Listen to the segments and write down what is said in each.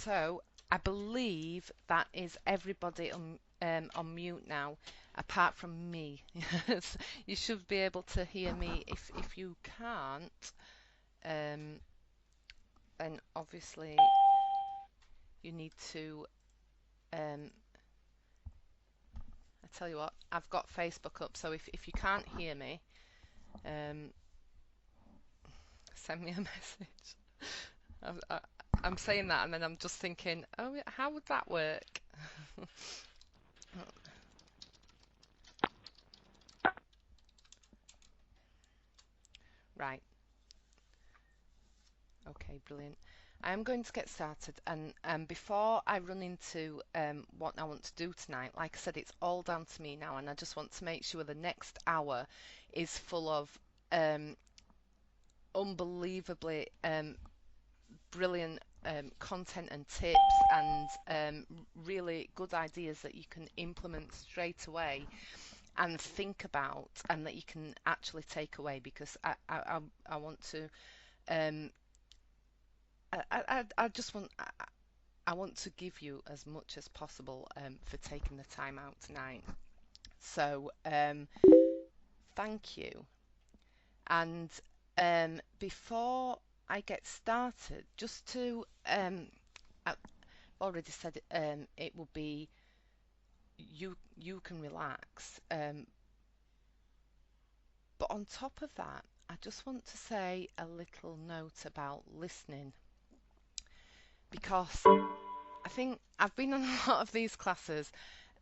So I believe that is everybody on mute now, apart from me. You should be able to hear me. If you can't, um, then obviously you need to. Um, I tell you what, I've got Facebook up, so if you can't hear me, um, send me a message. I, I, I'm saying that, and then I'm just thinking, oh, how would that work? Right. Okay, brilliant. I am going to get started, and before I run into what I want to do tonight, like I said, it's all down to me now, and I just want to make sure the next hour is full of um, unbelievably brilliant content and tips and really good ideas that you can implement straight away and think about, and that you can actually take away, because I want to. Um, I just want I want to give you as much as possible for taking the time out tonight. So thank you. And before I get started, just to I've already said it will be you can relax. But on top of that, I just want to say a little note about listening, because I think I've been on a lot of these classes,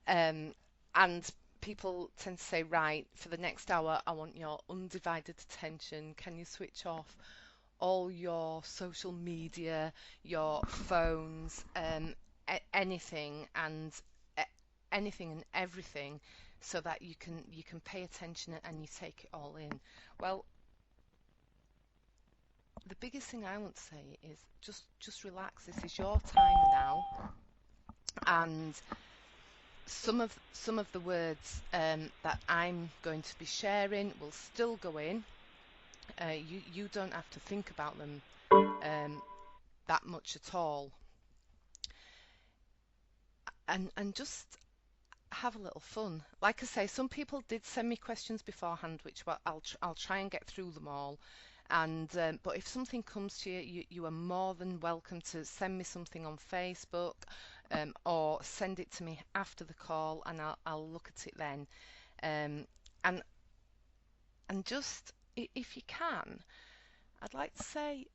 um, and people tend to say, right, for the next hour, I want your undivided attention. Can you switch off all your social media, your phones, anything and anything and everything, so that you can pay attention and you take it all in. Well, the biggest thing I want to say is just relax. This is your time now, and some of the words that I'm going to be sharing will still go in. You don't have to think about them that much at all, and just have a little fun. Like I say, some people did send me questions beforehand, which I'll try and get through them all. And but if something comes to you, you are more than welcome to send me something on Facebook, or send it to me after the call, and I'll look at it then. Um, and just if you can, I'd like to say,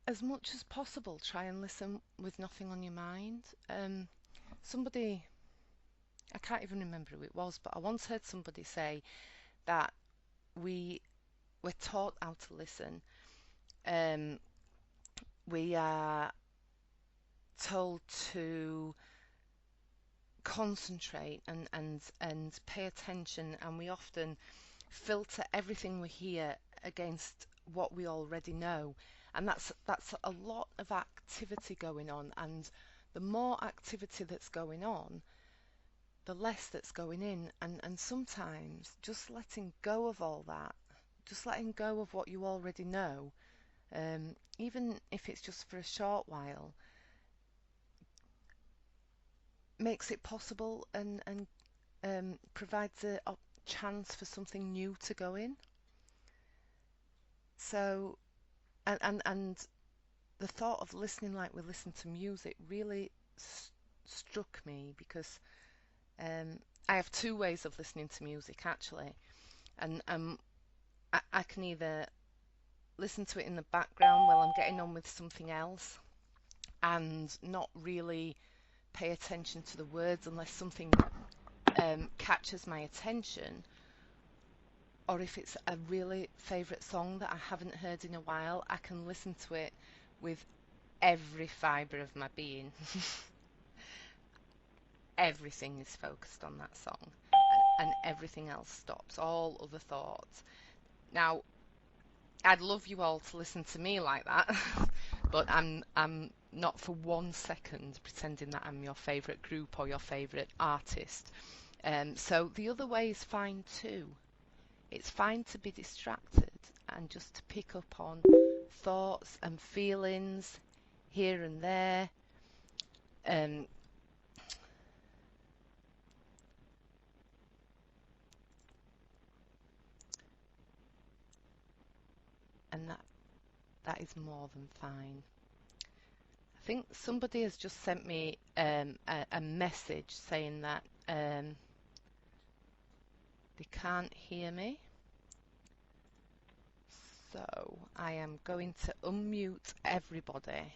as much as possible, try and listen with nothing on your mind. Somebody, I can't even remember who it was, but I once heard somebody say that we we're taught how to listen. Um, we are told to concentrate and pay attention, and we often filter everything we hear against what we already know, and that's a lot of activity going on, and the more activity that's going on, the less that's going in, and sometimes just letting go of all that, just letting go of what you already know, even if it's just for a short while, makes it possible, and provides a chance for something new to go in. So, and the thought of listening like we listen to music really struck me, because um, I have two ways of listening to music actually, and I can either listen to it in the background while I'm getting on with something else and not really pay attention to the words unless something catches my attention, or if it's a really favourite song that I haven't heard in a while, I can listen to it with every fibre of my being. Everything is focused on that song, and everything else stops, all other thoughts. Now, I'd love you all to listen to me like that, but I'm not for 1 second pretending that I'm your favourite group or your favourite artist. So the other way is fine too. It's fine to be distracted and just to pick up on thoughts and feelings, here and there. Um, and that is more than fine. I think somebody has just sent me a message saying that they can't hear me. So I am going to unmute everybody.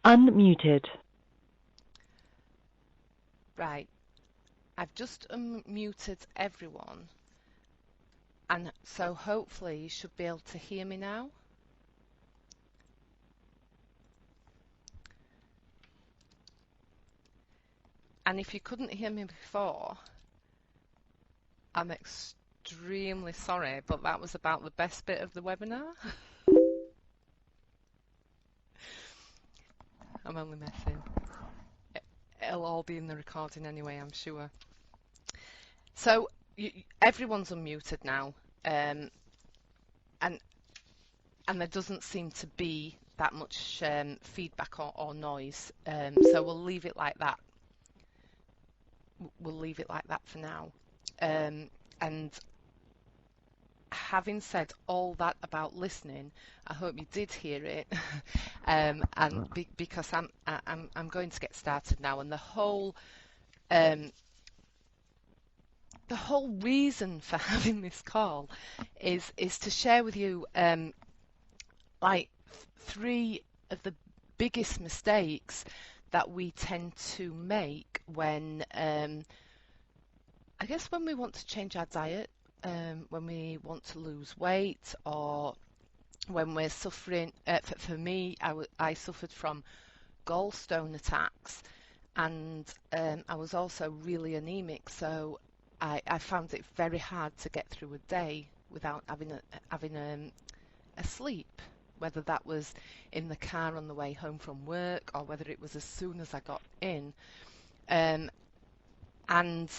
Unmuted. Right, I've just unmuted everyone, and so hopefully you should be able to hear me now. And if you couldn't hear me before, I'm extremely sorry, but that was about the best bit of the webinar. I'm only messing. It'll all be in the recording anyway, I'm sure. So everyone's unmuted now, and there doesn't seem to be that much feedback or noise, so we'll leave it like that. We'll leave it like that for now. And having said all that about listening, I hope you did hear it, and because I'm going to get started now, and the whole reason for having this call is to share with you like 3 of the biggest mistakes that we tend to make when I guess when we want to change our diet, when we want to lose weight, or when we're suffering. For me, I suffered from gallstone attacks, and I was also really anemic, so I found it very hard to get through a day without having a sleep, whether that was in the car on the way home from work or whether it was as soon as I got in. Um, and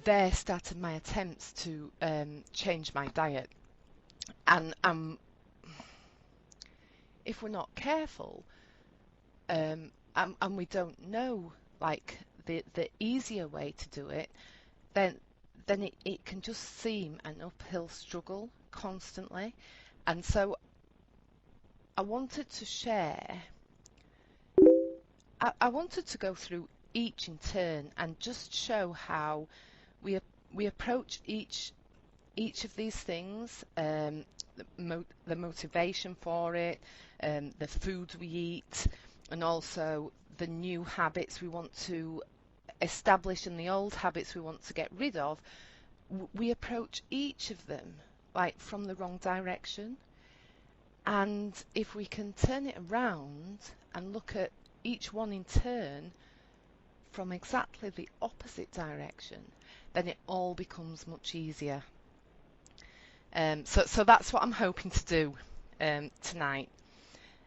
there started my attempts to change my diet. And if we're not careful, and we don't know like the easier way to do it, then it can just seem an uphill struggle constantly. And so I wanted to share, I wanted to go through each in turn and just show how we approach each of these things, the motivation for it, the food we eat, and also the new habits we want to establish and the old habits we want to get rid of. We approach each of them like from the wrong direction. And if we can turn it around and look at each one in turn from exactly the opposite direction, then it all becomes much easier. So that's what I'm hoping to do tonight,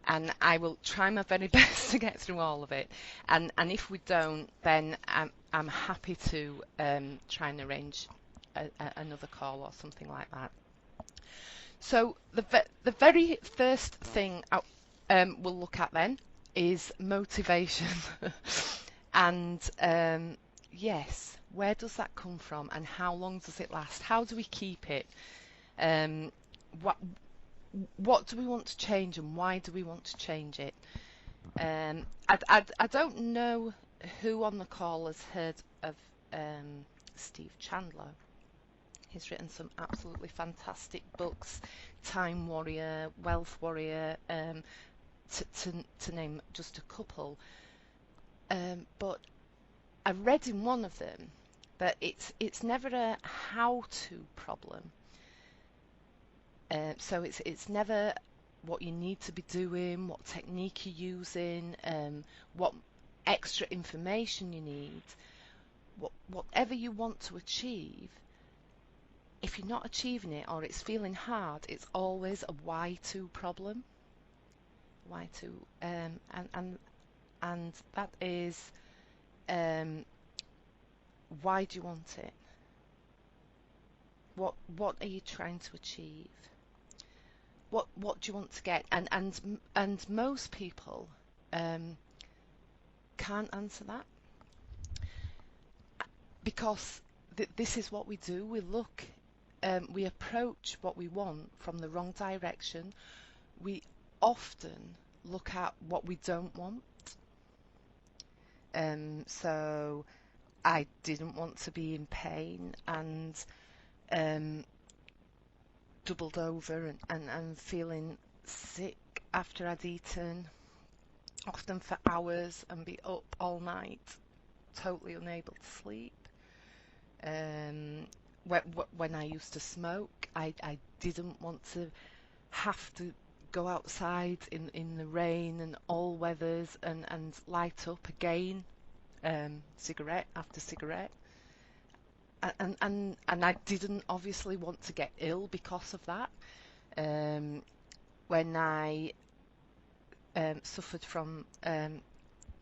and I will try my very best to get through all of it. And if we don't, then I'm happy to try and arrange another call or something like that. So the very first thing we'll look at then is motivation. And yes, where does that come from and how long does it last? How do we keep it? What do we want to change and why do we want to change it? I don't know who on the call has heard of Steve Chandler. He's written some absolutely fantastic books, Time Warrior, Wealth Warrior, to name just a couple. But I read in one of them that it's never a how-to problem. So it's never what you need to be doing, what technique you're using, what extra information you need. Whatever you want to achieve, if you're not achieving it or it's feeling hard, it's always a why-to problem. Why-to, and that is why do you want it? what are you trying to achieve? What do you want to get? And most people um, can't answer that, because this is what we do. We look, we approach what we want from the wrong direction. We often look at what we don't want. So I didn't want to be in pain and um, doubled over and feeling sick after I'd eaten, often for hours, and be up all night, totally unable to sleep. Um, when I used to smoke, I didn't want to have to go outside in the rain and all weathers and light up again, cigarette after cigarette. And I didn't obviously want to get ill because of that. When I suffered from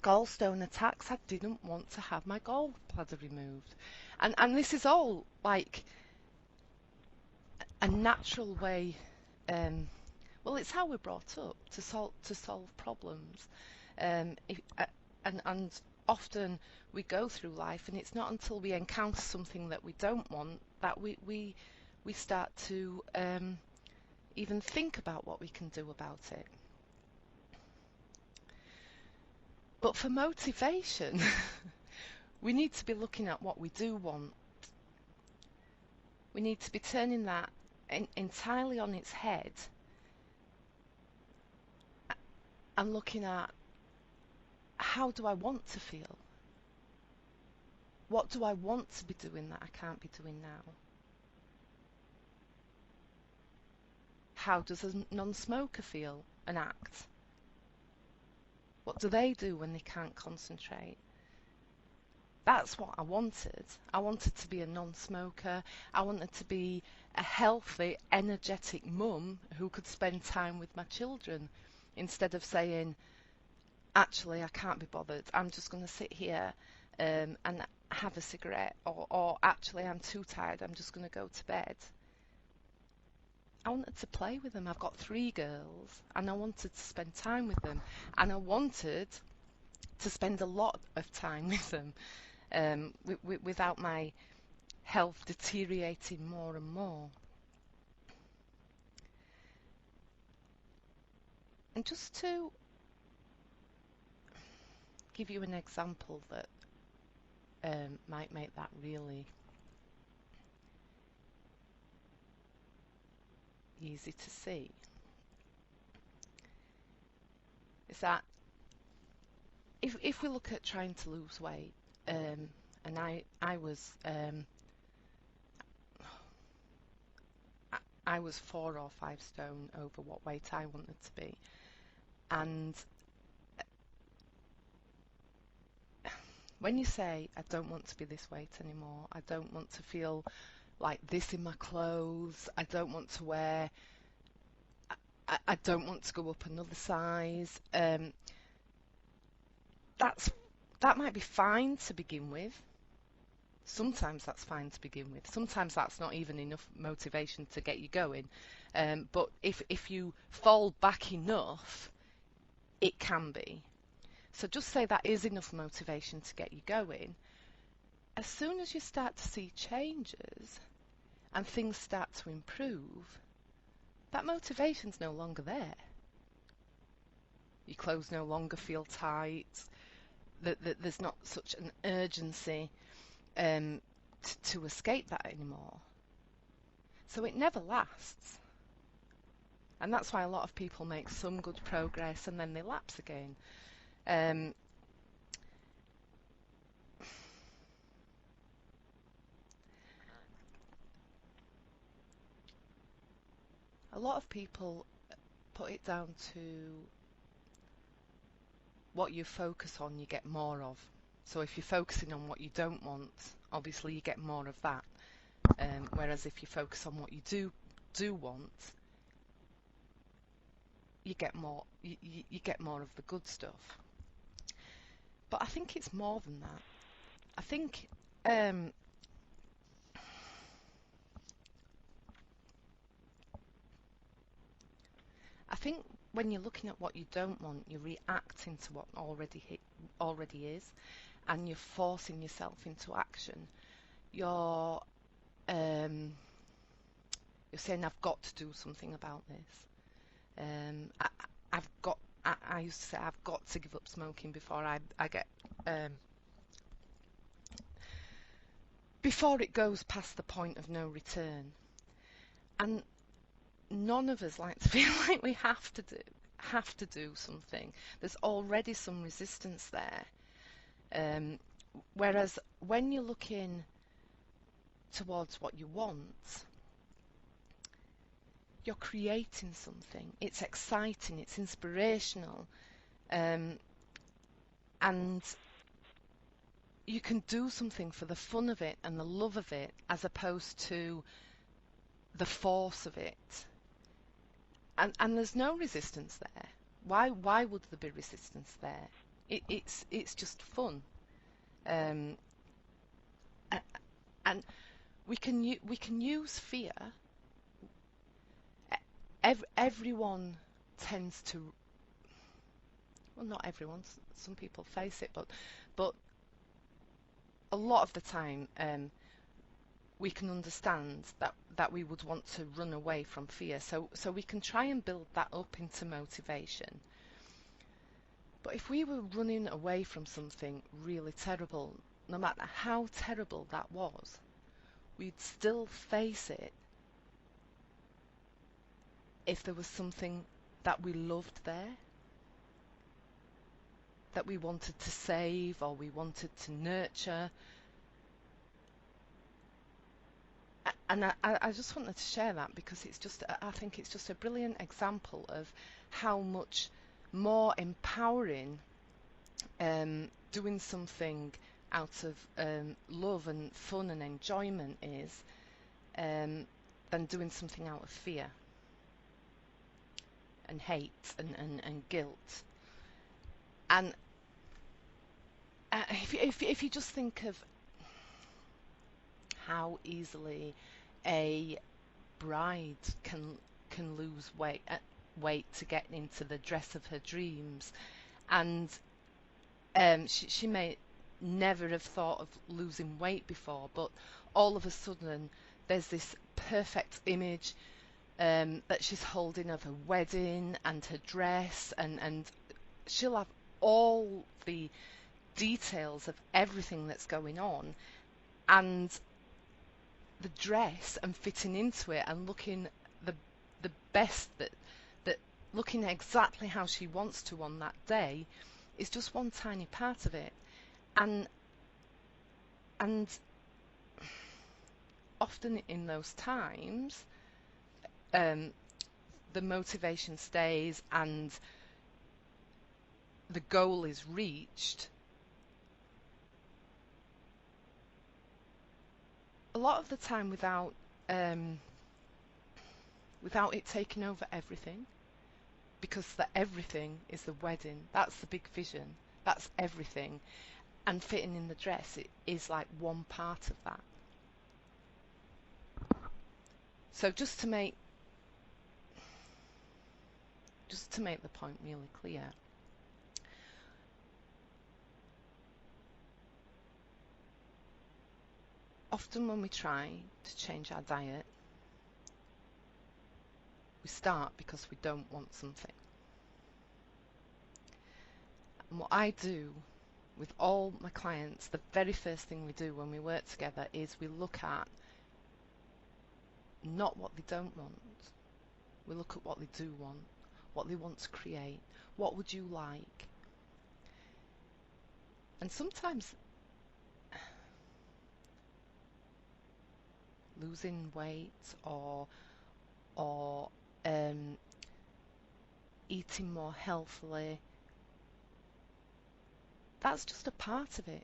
gallstone attacks, I didn't want to have my gallbladder removed. And this is all like a natural way. Well, it's how we're brought up to solve problems. And often we go through life, and it's not until we encounter something that we don't want that we start to even think about what we can do about it. But for motivation, we need to be looking at what we do want. We need to be turning that entirely on its head and looking at, how do I want to feel? What do I want to be doing that I can't be doing now? How does a non-smoker feel and act? What do they do when they can't concentrate? That's what I wanted. I wanted to be a non-smoker. I wanted to be a healthy, energetic mum who could spend time with my children, instead of saying, actually, I can't be bothered. I'm just going to sit here and have a cigarette, or actually, I'm too tired. I'm just going to go to bed. I wanted to play with them. I've got 3 girls, and I wanted to spend time with them, and I wanted to spend a lot of time with them, without my health deteriorating more and more. And just to give you an example that might make that really easy to see, is that if we look at trying to lose weight, and I was 4 or 5 stone over what weight I wanted to be, and when you say, I don't want to be this weight anymore, I don't want to feel like this in my clothes, I don't want to wear, I don't want to go up another size, that might be fine to begin with. Sometimes that's fine to begin with. Sometimes that's not even enough motivation to get you going. But if you fall back enough, it can be. So just say that is enough motivation to get you going. As soon as you start to see changes and things start to improve, that motivation's no longer there. Your clothes no longer feel tight. There's not such an urgency to escape that anymore. So it never lasts. And that's why a lot of people make some good progress and then they lapse again. A lot of people put it down to what you focus on, you get more of. So if you're focusing on what you don't want, obviously you get more of that. Whereas if you focus on what you do want, you get more. You get more of the good stuff. But I think it's more than that. I think think when you're looking at what you don't want, you're reacting to what already is, and you're forcing yourself into action. You're um, you're saying, I've got to do something about this. I've got. I used to say I've got to give up smoking before I get before it goes past the point of no return. And none of us like to feel like we have to do something. There's already some resistance there. Whereas when you're looking towards what you want, you're creating something. It's exciting, it's inspirational, and you can do something for the fun of it and the love of it, as opposed to the force of it. And there's no resistance there. Why would there be resistance there? It's just fun. Um, and we can use fear. Everyone tends to, well, not everyone. Some people face it, but a lot of the time, we can understand that we would want to run away from fear. So we can try and build that up into motivation. But if we were running away from something really terrible, no matter how terrible that was, we'd still face it if there was something that we loved there, that we wanted to save or we wanted to nurture. And I just wanted to share that because I think it's just a brilliant example of how much more empowering doing something out of love and fun and enjoyment is, than doing something out of fear and hate and guilt. And if you just think of how easily a bride can lose weight to get into the dress of her dreams, and she may never have thought of losing weight before, but all of a sudden there's this perfect image that she's holding of her wedding and her dress, and she'll have all the details of everything that's going on, and the dress and fitting into it and looking the best, that looking exactly how she wants to on that day is just one tiny part of it. And often in those times, the motivation stays and the goal is reached. A lot of the time without it taking over everything, because the everything is the wedding. That's the big vision. That's everything. And fitting in the dress, it is like one part of that. So just to make the point really clear, often when we try to change our diet, we start because we don't want something. And what I do with all my clients, the very first thing we do when we work together is we look at not what they don't want. We look at what they do want, what they want to create. What would you like? And sometimes losing weight or eating more healthily, that's just a part of it.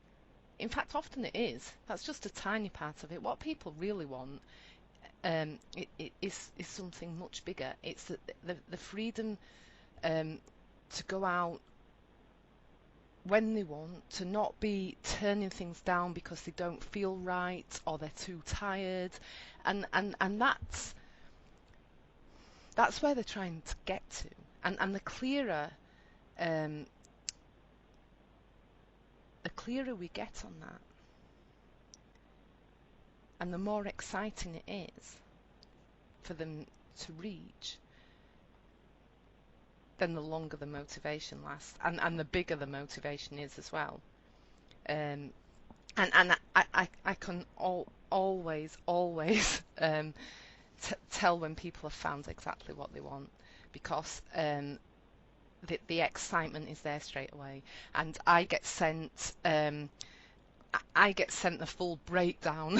In fact, often it is. That's just a tiny part of it. What people really want is something much bigger. It's the freedom to go out when they want, to not be turning things down because they don't feel right or they're too tired, and that's where they're trying to get to. And um, the clearer we get on that, and the more exciting it is for them to reach, then the longer the motivation lasts, and the bigger the motivation is as well. Um, and I can always tell when people have found exactly what they want, because the excitement is there straight away, and I get sent the full breakdown.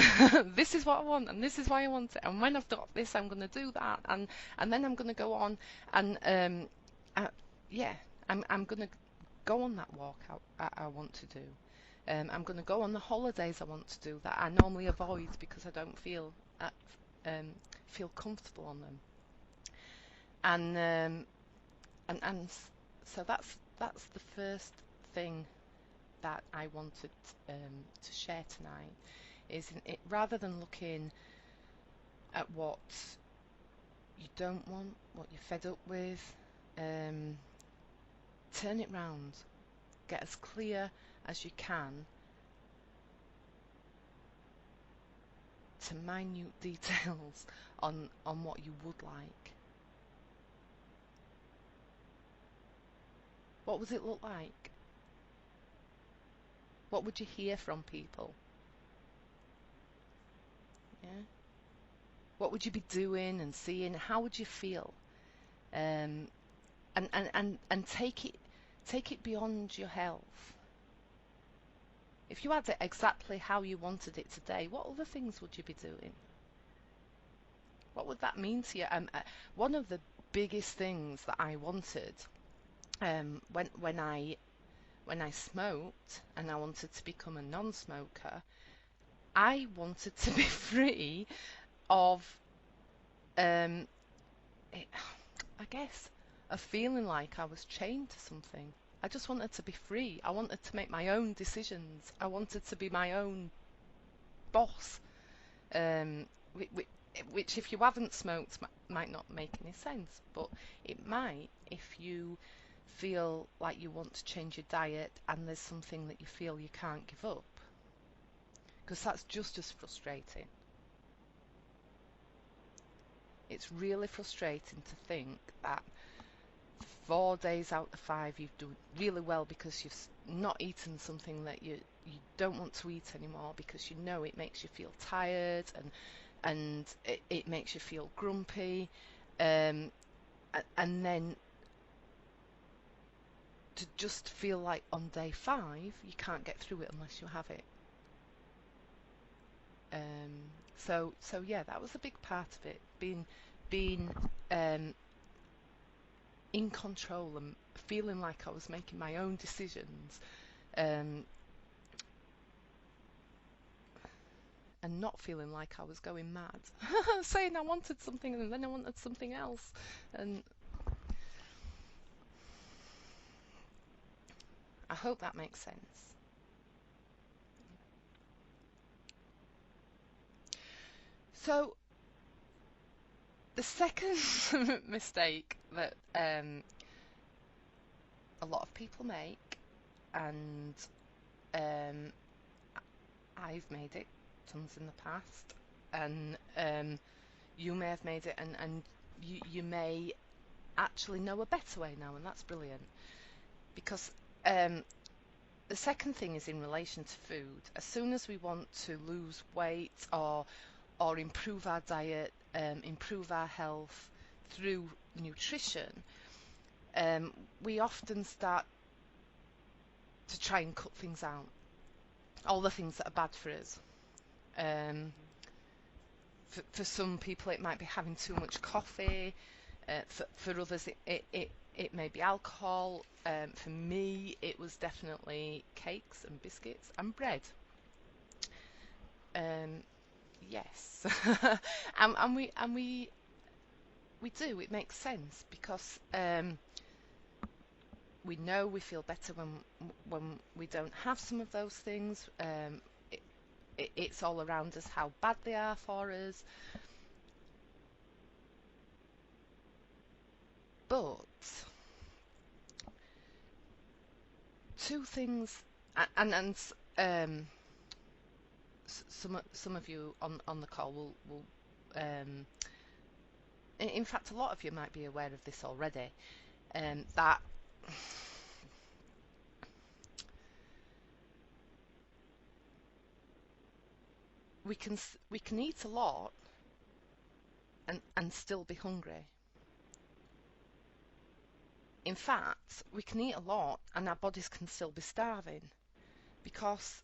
This is what I want, and this is why I want it, and when I've got this, I'm going to do that, and then I'm going to go on, and yeah, I'm going to go on that walk I want to do. I'm going to go on the holidays I want to do that I normally avoid because I don't um, feel comfortable on them. And so that's the first thing that I wanted to share tonight. Rather than looking at what you don't want, what you're fed up with, um, turn it round. Get as clear as you can to minute details on what you would like. What would it look like? What would you hear from people? Yeah. What would you be doing and seeing? How would you feel? Um, and take it beyond your health. If you had it exactly how you wanted it today, what other things would you be doing? What would that mean to you? One of the biggest things that I wanted, when I smoked and I wanted to become a non-smoker, I wanted to be free of, um, it, I guess, of feeling like I was chained to something. I just wanted to be free. I wanted to make my own decisions. I wanted to be my own boss. Um, which, if you haven't smoked, might not make any sense, but it might if you feel like you want to change your diet and there's something that you feel you can't give up, because that's just as frustrating. It's really frustrating to think that 4 days out of 5 you've done really well because you've not eaten something that you don't want to eat anymore, because you know it makes you feel tired, and it makes you feel grumpy, um, and then to just feel like on day 5 you can't get through it unless you have it. So yeah, that was a big part of it, being um, in control and feeling like I was making my own decisions, um, and not feeling like I was going mad, saying I wanted something and then I wanted something else. And I hope that makes sense. So the second mistake that a lot of people make, and um, I've made it tons in the past, and you may have made it, and you may actually know a better way now, and that's brilliant. Because um, the second thing is in relation to food. As soon as we want to lose weight, or improve our diet, improve our health through nutrition, we often start to try and cut things out, all the things that are bad for us. Um, for some people, it might be having too much coffee. For others, it may be alcohol. For me, it was definitely cakes and biscuits and bread. Um, yes, and we do. It makes sense because we know we feel better when we don't have some of those things. It's all around us how bad they are for us. But two things, and some of you on the call will in fact, a lot of you might be aware of this already, that we can eat a lot and still be hungry. In fact, we can eat a lot and our bodies can still be starving, because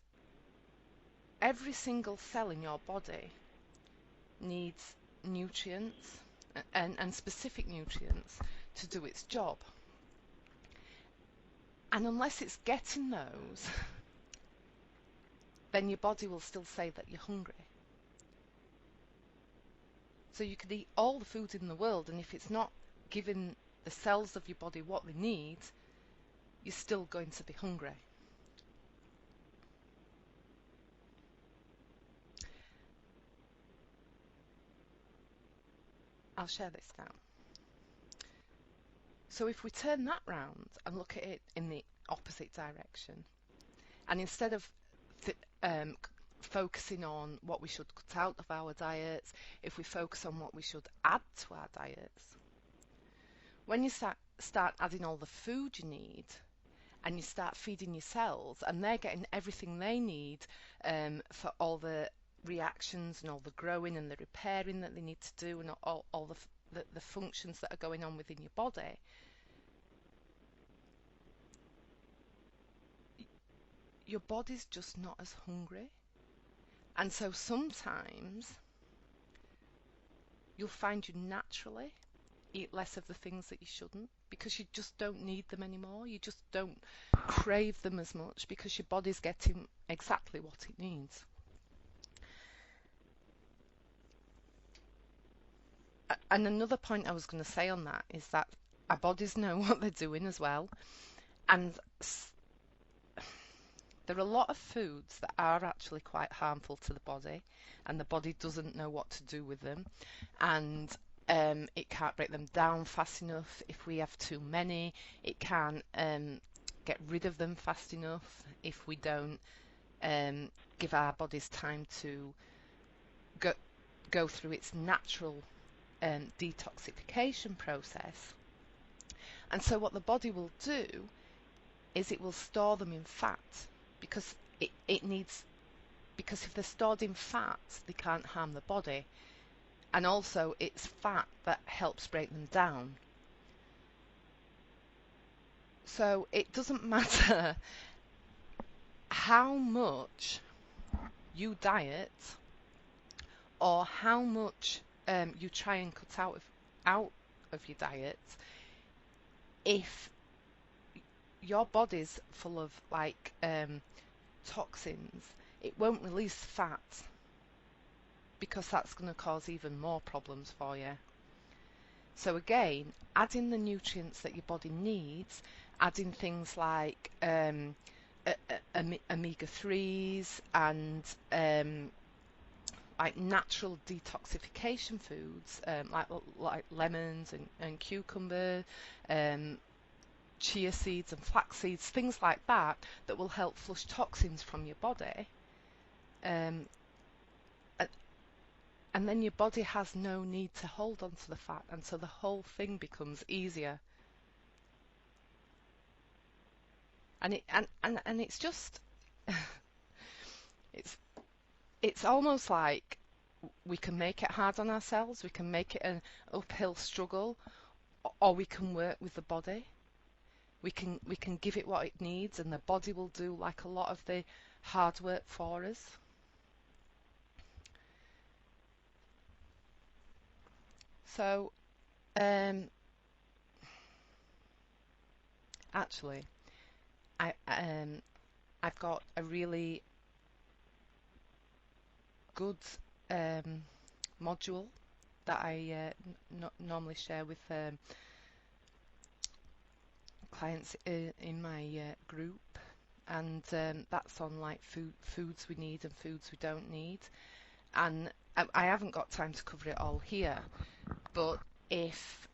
every single cell in your body needs nutrients and specific nutrients to do its job. And unless it's getting those, then your body will still say that you're hungry. So you could eat all the food in the world, and if it's not giving the cells of your body what they need, you're still going to be hungry. I'll share this now. So if we turn that round and look at it in the opposite direction, and instead of focusing on what we should cut out of our diets, if we focus on what we should add to our diets, when you start adding all the food you need, and you start feeding your cells, and they're getting everything they need for all the reactions and all the growing and the repairing that they need to do, and all the functions that are going on within your body, your body's just not as hungry. And so sometimes you'll find you naturally eat less of the things that you shouldn't, because you just don't need them anymore. You just don't crave them as much because your body's getting exactly what it needs. And another point I was going to say on that is that our bodies know what they're doing as well. And there are a lot of foods that are actually quite harmful to the body, and the body doesn't know what to do with them. And it can't break them down fast enough. If we have too many, it can't get rid of them fast enough if we don't give our bodies time to go through its natural detoxification process. And so what the body will do is it will store them in fat, because it needs, because if they're stored in fat, they can't harm the body. And also it's fat that helps break them down. So it doesn't matter how much you diet or how much you try and cut out of your diet, if your body's full of like toxins, it won't release fat, because that's going to cause even more problems for you. So again, adding the nutrients that your body needs, adding things like omega-3s and like natural detoxification foods, like lemons and cucumber, chia seeds and flax seeds, things like that, that will help flush toxins from your body. And then your body has no need to hold on to the fat, and so the whole thing becomes easier. And it's just it's almost like we can make it hard on ourselves, we can make it an uphill struggle, or we can work with the body. We can give it what it needs, and the body will do like a lot of the hard work for us. So actually, I've got a really good module that I normally share with clients in my group, and that's on like foods we need and foods we don't need. And I haven't got time to cover it all here, but if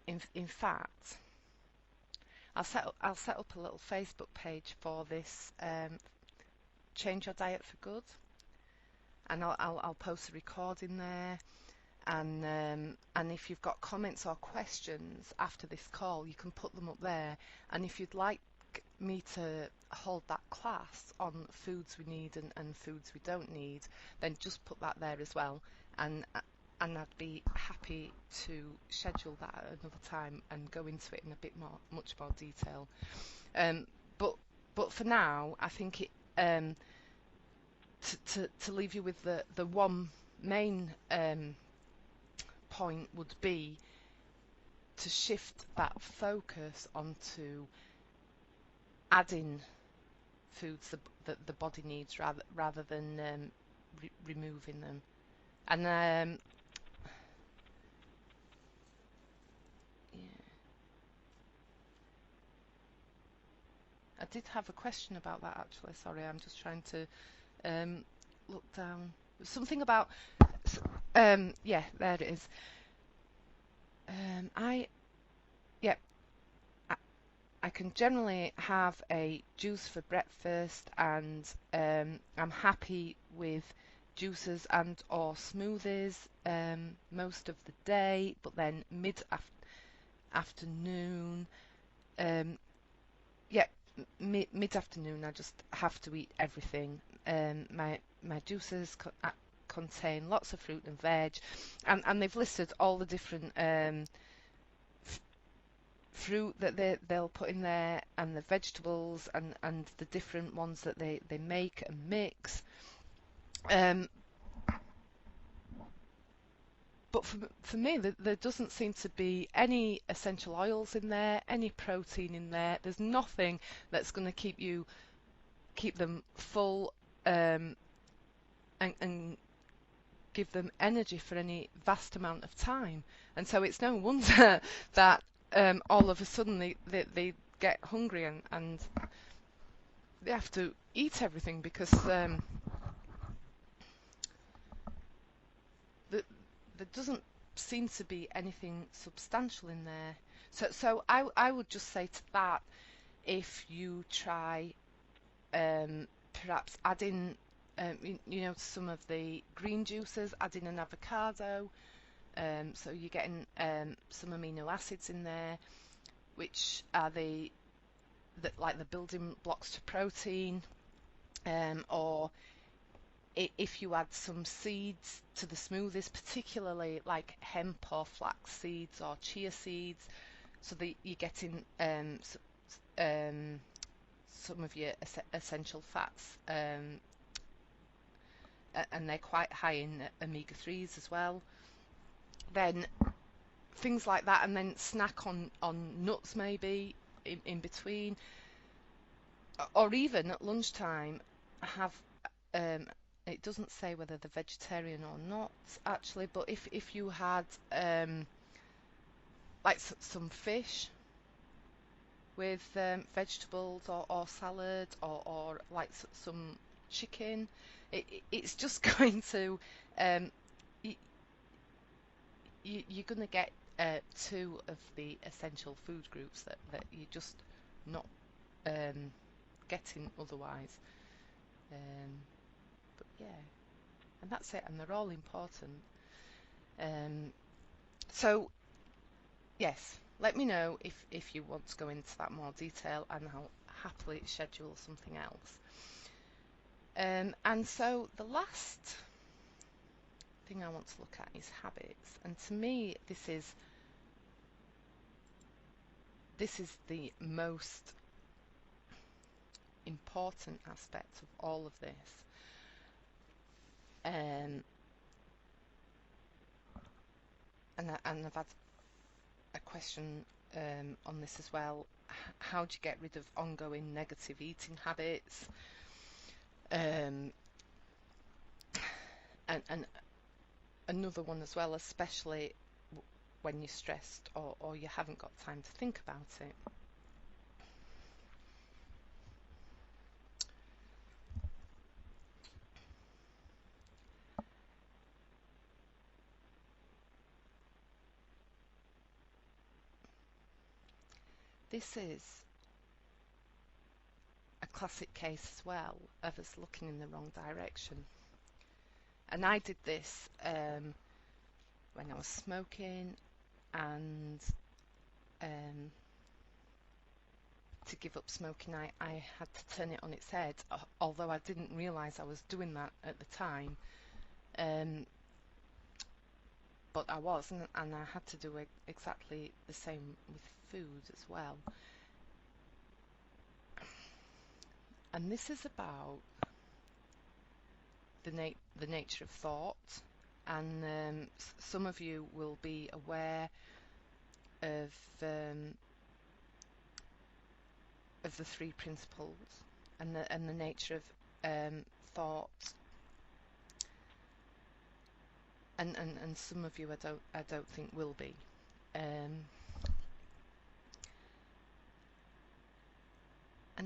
in fact, I'll set up a little Facebook page for this, Change Your Diet for Good, and I'll post a recording there. And if you've got comments or questions after this call, you can put them up there. And if you'd like me to hold that class on foods we need and foods we don't need, then just put that there as well. And I'd be happy to schedule that at another time and go into it in a bit much more detail. Um, but for now, I think it to leave you with the one main point would be to shift that focus onto adding foods that the body needs rather than removing them. And yeah, I did have a question about that actually. Sorry, I'm just trying to look down. Something about yeah, there it is. Yeah, I can generally have a juice for breakfast, and I'm happy with juices and or smoothies most of the day, but then afternoon, yeah, mid afternoon I just have to eat everything. My juices contain lots of fruit and veg, and they've listed all the different fruit that they'll put in there, and the vegetables, and the different ones that they make and mix. Um, but for me, there doesn't seem to be any essential oils in there, any protein in there. There's nothing that's going to keep them full, and give them energy for any vast amount of time. And so it's no wonder that all of a sudden they get hungry, and they have to eat everything, because there doesn't seem to be anything substantial in there. So I would just say to that, if you try perhaps adding you know, some of the green juices, adding an avocado, so you're getting some amino acids in there, which are like the building blocks to protein, or if you add some seeds to the smoothies, particularly like hemp or flax seeds or chia seeds, so that you're getting some of your essential fats, and they're quite high in omega-3s as well. Then things like that, and then snack on nuts maybe in between, or even at lunchtime have it doesn't say whether they're vegetarian or not actually, but if you had like some fish with vegetables, or salad, or like some chicken, it's just going to y you're going to get two of the essential food groups that you're just not getting otherwise. Um, but yeah, and that's it, and they're all important. Um, so yes, let me know if you want to go into that more detail, and I'll happily schedule something else. And so the last thing I want to look at is habits, and to me this is the most important aspect of all of this. And I've had a question on this as well. How do you get rid of ongoing negative eating habits? And another one as well, especially when you're stressed, or you haven't got time to think about it. this is a classic case as well of us looking in the wrong direction. And I did this when I was smoking, and um, to give up smoking, I had to turn it on its head, although I didn't realise I was doing that at the time. Um, but I was, and I had to do exactly the same with food as well. And this is about the nature of thought, and some of you will be aware of um, of the three principles and the nature of thought, and some of you I don't think will be. And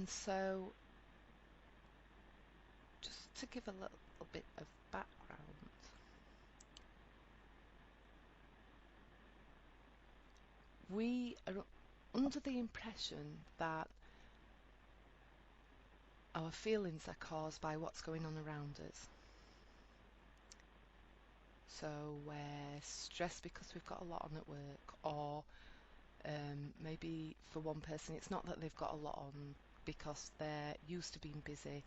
so, just to give a little bit of background, we are under the impression that our feelings are caused by what's going on around us. So we're stressed because we've got a lot on at work, or maybe for one person it's not that they've got a lot on because they're used to being busy.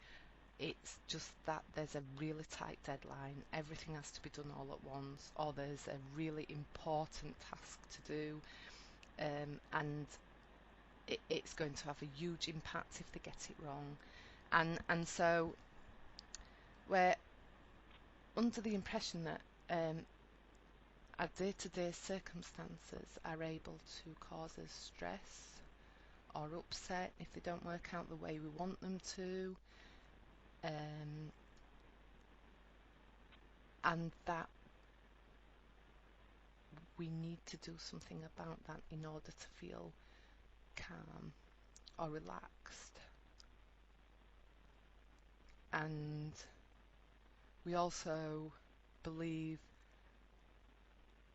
It's just that there's a really tight deadline, everything has to be done all at once, or there's a really important task to do, and it's going to have a huge impact if they get it wrong. And so we're under the impression that our day-to-day circumstances are able to cause us stress or upset if they don't work out the way we want them to, and that we need to do something about that in order to feel calm or relaxed. And we also believe,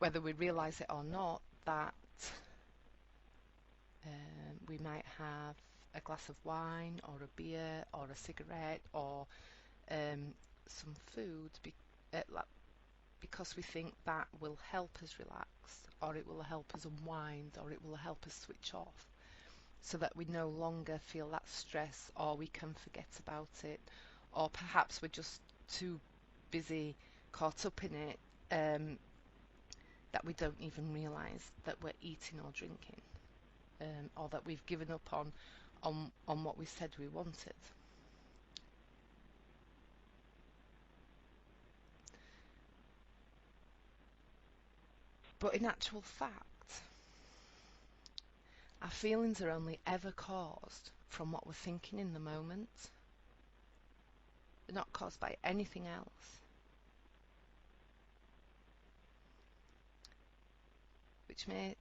whether we realize it or not, that we might have a glass of wine or a beer or a cigarette or some food because we think that will help us relax, or it will help us unwind, or it will help us switch off, so that we no longer feel that stress, or we can forget about it, or perhaps we're just too busy, caught up in it, that we don't even realize that we're eating or drinking, or that we've given up on what we said we wanted. But in actual fact, our feelings are only ever caused from what we're thinking in the moment. They're not caused by anything else. Which may,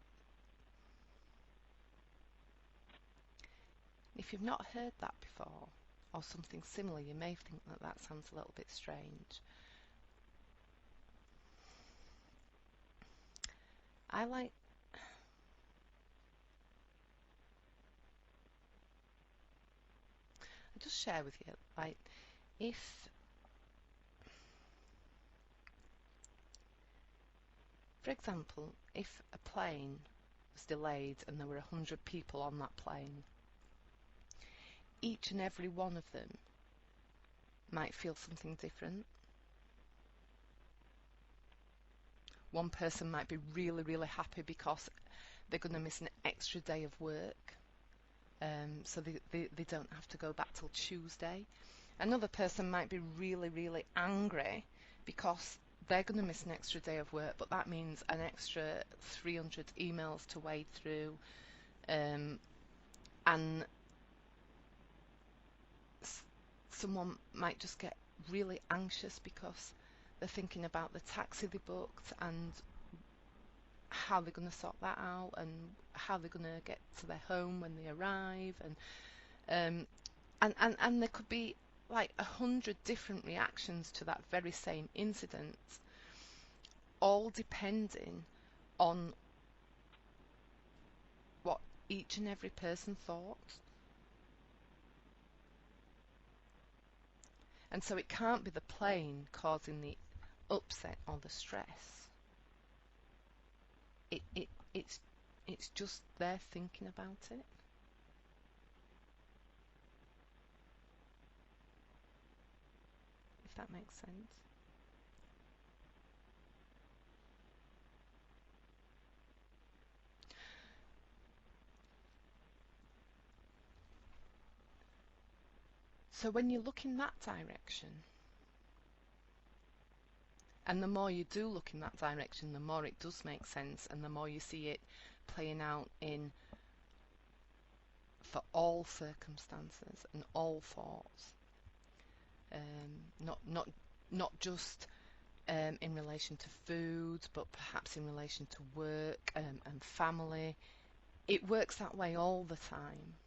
if you've not heard that before, or something similar, you may think that that sounds a little bit strange. I just share with you, like, if, for example, if a plane was delayed and there were 100 people on that plane, each and every one of them might feel something different. One person might be really, really happy because they're going to miss an extra day of work, so they don't have to go back till Tuesday. Another person might be really, really angry because they're going to miss an extra day of work, but that means an extra 300 emails to wade through, and someone might just get really anxious because they're thinking about the taxi they booked and how they're going to sort that out, and how they're going to get to their home when they arrive, and there could be like 100 different reactions to that very same incident, all depending on what each and every person thoughts. And so it can't be the plane causing the upset or the stress. It's it's just their thinking about it. If that makes sense. So when you look in that direction, and the more you do look in that direction, the more it does make sense, and the more you see it playing out in for all circumstances and all thoughts, not just in relation to food, but perhaps in relation to work and family. It works that way all the time.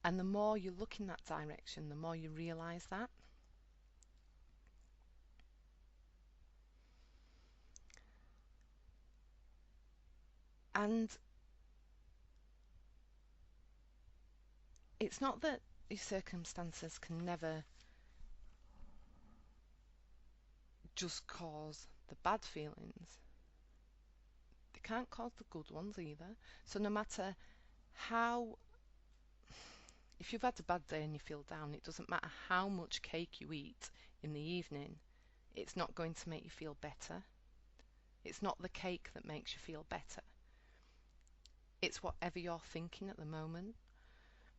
And the more you look in that direction, the more you realize that. And it's not that your circumstances can never just cause the bad feelings. They can't cause the good ones either. So no matter how, if you've had a bad day and you feel down, it doesn't matter how much cake you eat in the evening, it's not going to make you feel better. It's not the cake that makes you feel better. It's whatever you're thinking at the moment,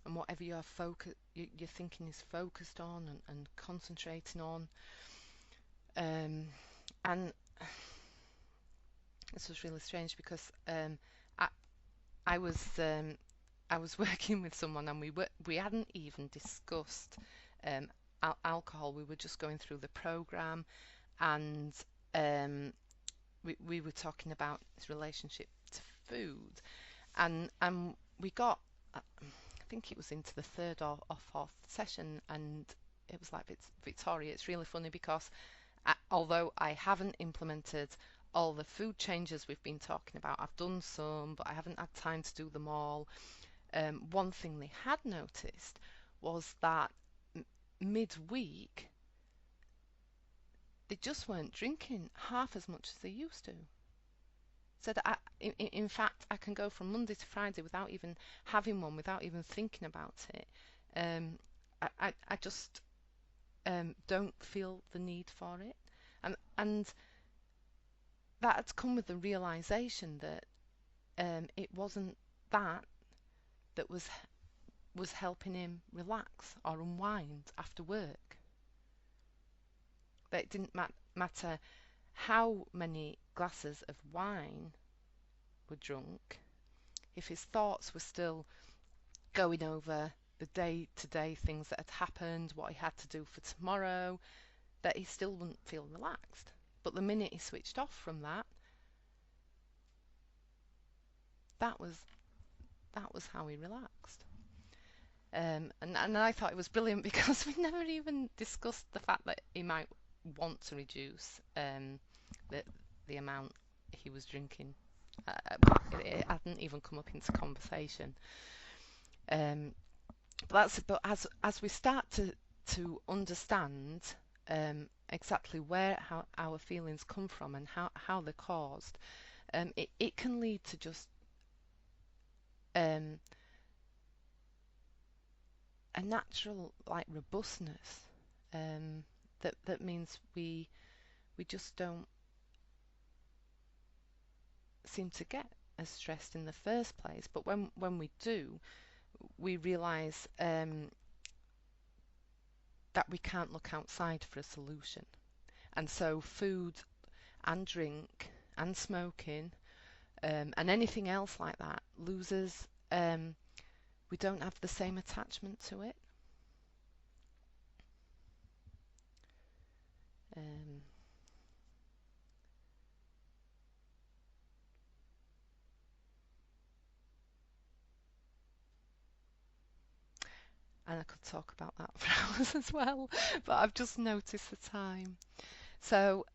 and whatever your thinking is focused on and concentrating on. And this was really strange because I, I was I was working with someone, and we hadn't even discussed alcohol. We were just going through the program, and we were talking about his relationship to food, and we got, I think it was into the third or fourth session, and it was like, Victoria, it's really funny because although I haven't implemented all the food changes we've been talking about, I've done some, but I haven't had time to do them all. One thing they had noticed was that midweek they just weren't drinking half as much as they used to. So that in fact, I can go from Monday to Friday without even having one, without even thinking about it. I just don't feel the need for it, and that had come with the realization that it wasn't that that was helping him relax or unwind after work. That it didn't matter how many glasses of wine were drunk, if his thoughts were still going over the day-to-day things that had happened, what he had to do for tomorrow, that he still wouldn't feel relaxed. But the minute he switched off from that, that was how he relaxed. And I thought it was brilliant because we never even discussed the fact that he might want to reduce the amount he was drinking. It hadn't even come up into conversation. But as we start to understand exactly where how our feelings come from and how they're caused, it can lead to just um, a natural like robustness, that means we just don't seem to get as stressed in the first place. But when we do, we realize that we can't look outside for a solution. And so food and drink and smoking and anything else like that loses. We don't have the same attachment to it. Um, and I could talk about that for hours as well, but I've just noticed the time. So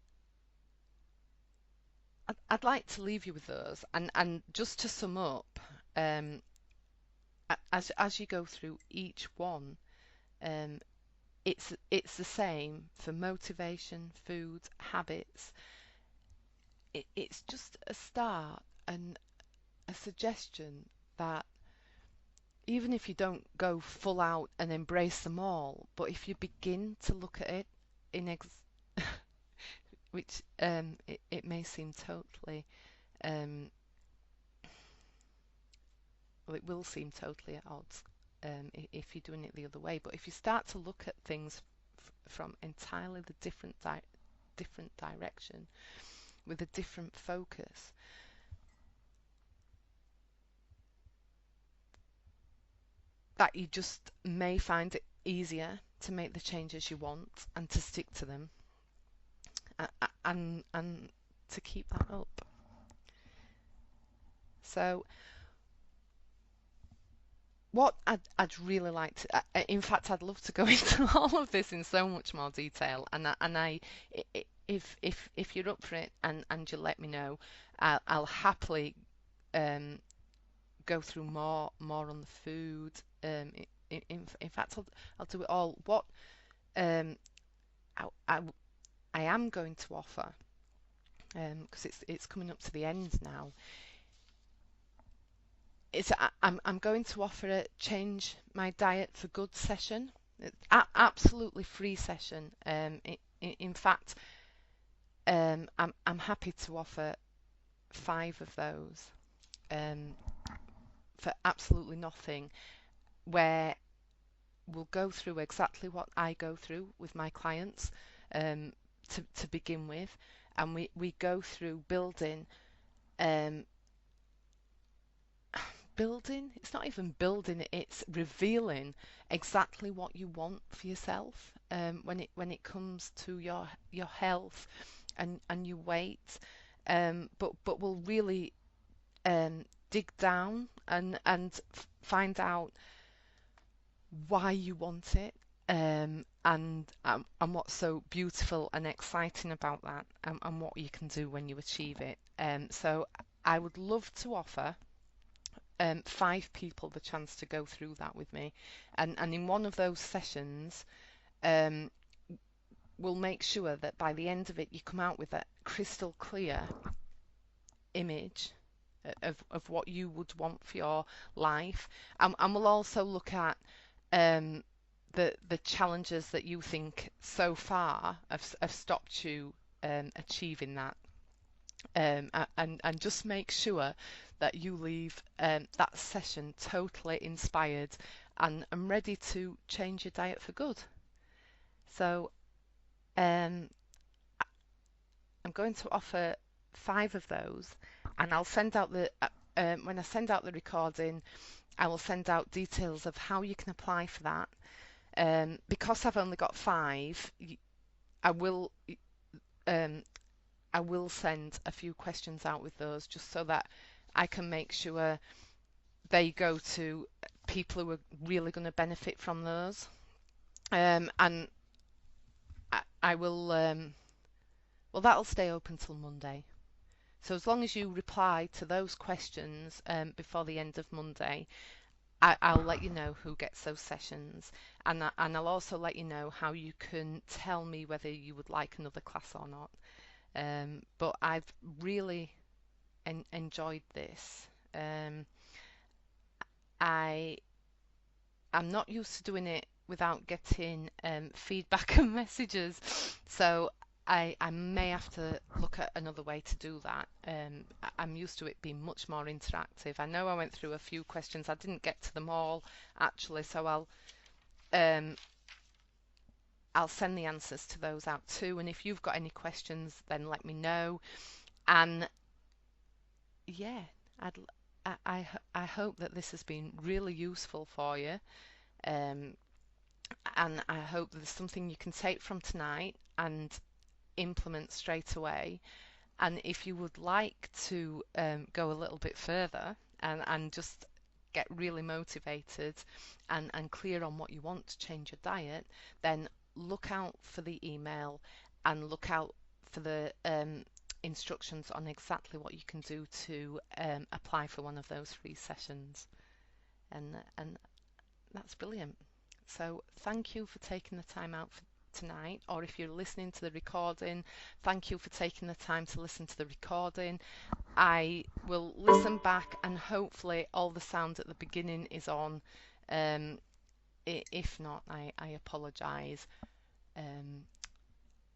I'd like to leave you with those, and just to sum up, um, as you go through each one, um, it's the same for motivation, food, habits. It's just a start and a suggestion that even if you don't go full out and embrace them all, but if you begin to look at it in which it may seem totally um, well, it will seem totally at odds if you're doing it the other way. But if you start to look at things from entirely the different direction with a different focus, that you just may find it easier to make the changes you want and to stick to them and to keep that up. So what I'd really like to, in fact, I'd love to go into all of this in so much more detail, if you're up for it and you let me know, I'll happily um, go through more on the food. In fact, I'll do it all. What um, I, I, I am going to offer, because it's coming up to the end now, I'm going to offer a change my diet for good session. It's absolutely free session. In fact, I'm happy to offer 5 of those um, for absolutely nothing, where we'll go through exactly what I go through with my clients um, to begin with, and we go through um, building, it's not even building, it's revealing exactly what you want for yourself when it comes to your health and your weight, but we'll really dig down and find out why you want it, and what's so beautiful and exciting about that, and what you can do when you achieve it. So I would love to offer 5 people the chance to go through that with me, and in one of those sessions, um, we'll make sure that by the end of it you come out with a crystal clear image of what you would want for your life, and we'll also look at um, the challenges that you think so far have stopped you achieving that, and just make sure that you leave that session totally inspired and ready to change your diet for good. So um, I'm going to offer 5 of those, and I'll send out when I send out the recording, I will send out details of how you can apply for that. Because I've only got 5, I will um, I will send a few questions out with those, just so that I can make sure they go to people who are really going to benefit from those. And I will, well, that'll stay open till Monday. So as long as you reply to those questions before the end of Monday, I'll let you know who gets those sessions, and I'll also let you know how you can tell me whether you would like another class or not. But I've really enjoyed this. I am not used to doing it without getting feedback and messages, so I may have to look at another way to do that. I'm used to it being much more interactive. I know I went through a few questions. I didn't get to them all actually, so um, I'll send the answers to those out too. And if you've got any questions, then let me know. And yeah, I'd, I hope that this has been really useful for you. Um, and I hope there's something you can take from tonight and implement straight away. And if you would like to go a little bit further and just get really motivated and clear on what you want to change your diet, then look out for the email, and look out for the instructions on exactly what you can do to apply for one of those free sessions. And that's brilliant. So thank you for taking the time out for tonight, or if you're listening to the recording, thank you for taking the time to listen to the recording. I will listen back and hopefully all the sound at the beginning is on. If not, I apologise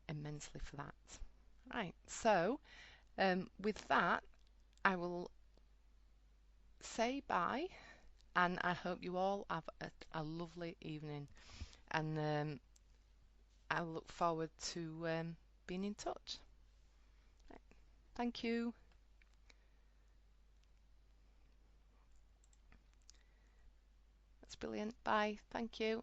immensely for that. Right, so with that, I will say bye, and I hope you all have a lovely evening, and I look forward to being in touch. Right, thank you. That's brilliant. Bye. Thank you.